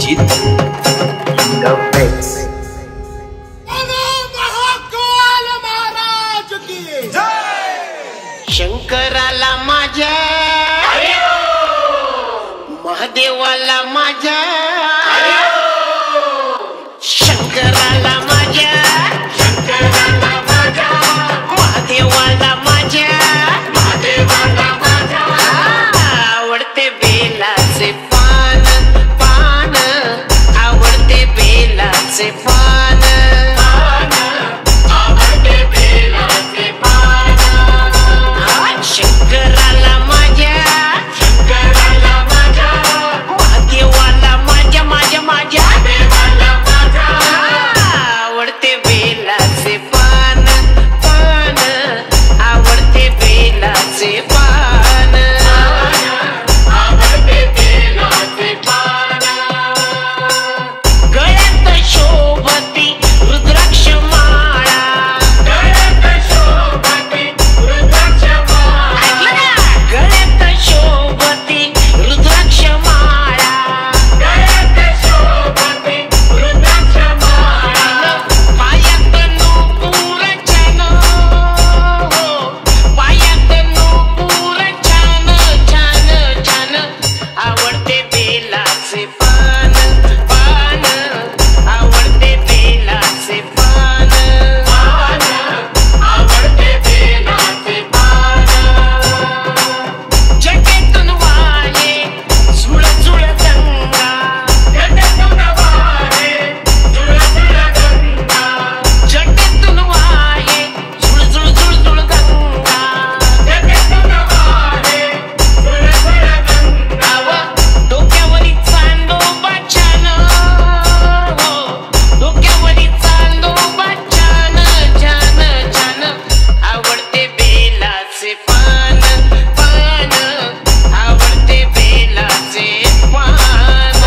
अभिजित गफेक्स। शंकराला माझ्या महादेवाला माझ्या शंकराला माझ्या महादेवाला माझ्या आवडते बेलाचे पान पान आवडते बेलाचे पान शंकराला माझ्या महादेवाला माझ्या माझ्या आवडते बेलाचे पान पान आवडते बेलाचे पान गळ्यात शोभती रुद्राक्ष माळा गळ्यात शोभती रुद्राक्ष माळा पायात नूपुर छान पायात नूपुर छान छान छान आवडते बेलाचे पान पान आवडते बेलाचे पान जटेतून वाहे झुळ झुळ गंगा जटेतून वाहे झुळ झुळ झुळ गंगा डोक्यावरी चांदोबा छान डोक्यावरी चांदोबा छान छान छान आवडते बेलाचे पान पान आवडते बेलाचे पान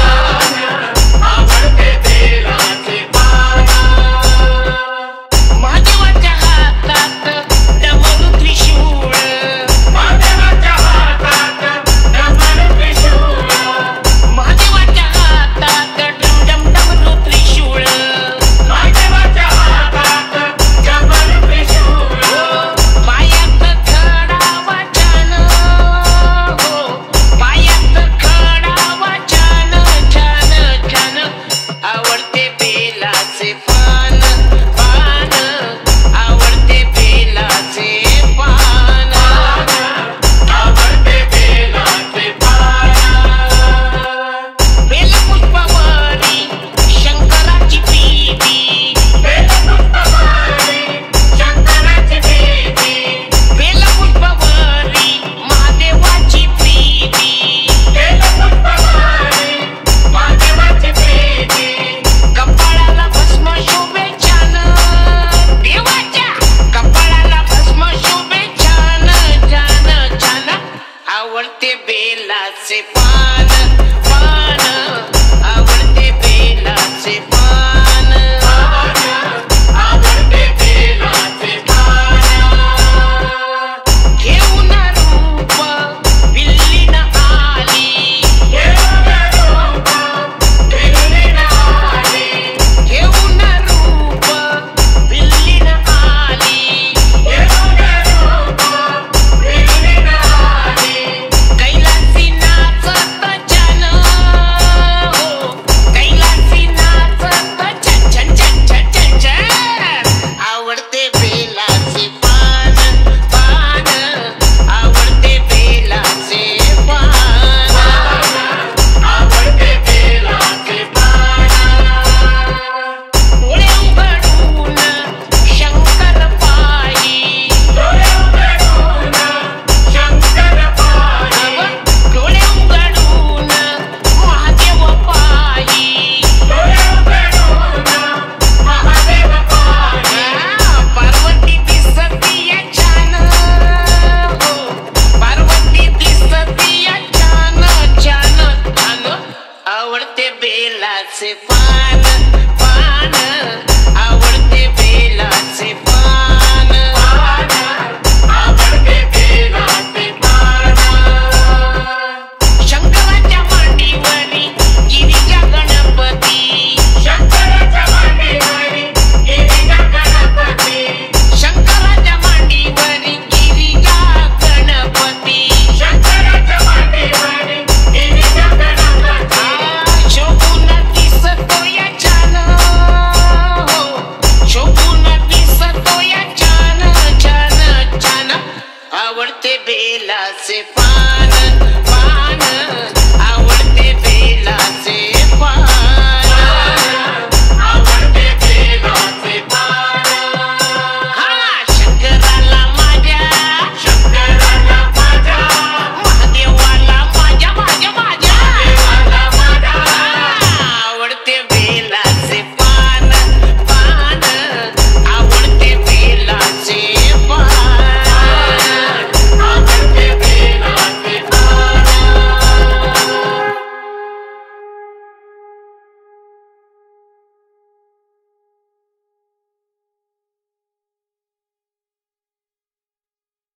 महादेवाच्या हातात डमरू त्रिशूळ महादेवाच्या हातात डमरू त्रिशूळ पायात खडावा छान पायात खडावा छान छान छान आवडते बेलाचे पान पान आवडते बेलाचे पान बेलपुष्पावरी शंकराची प्रीती बेलपुष्पावरी महादेवाची प्रीती कपाळाला भस्म शोभे छान देवाच्या कपाळाला भस्म शोभे छान छान छान आवडते बेलाचे पान पान आवडते बेलाचे पान घेऊन रूप विल्लीन आली घेऊन रूप विल्लीन आली कैलासी नाचत छान कैलासी नाचत छन छन छन छन छन आवडते बेलाचे पान पान आवडते बेलाचे पान डोळे उघडून शंकर पायी डोळे उघडून महादेव पायी पार्वती दिसतीया छान पार्वती दिसतीया छान छान छान आवडते बेलाचे पान पान आवडते बेलाचे पान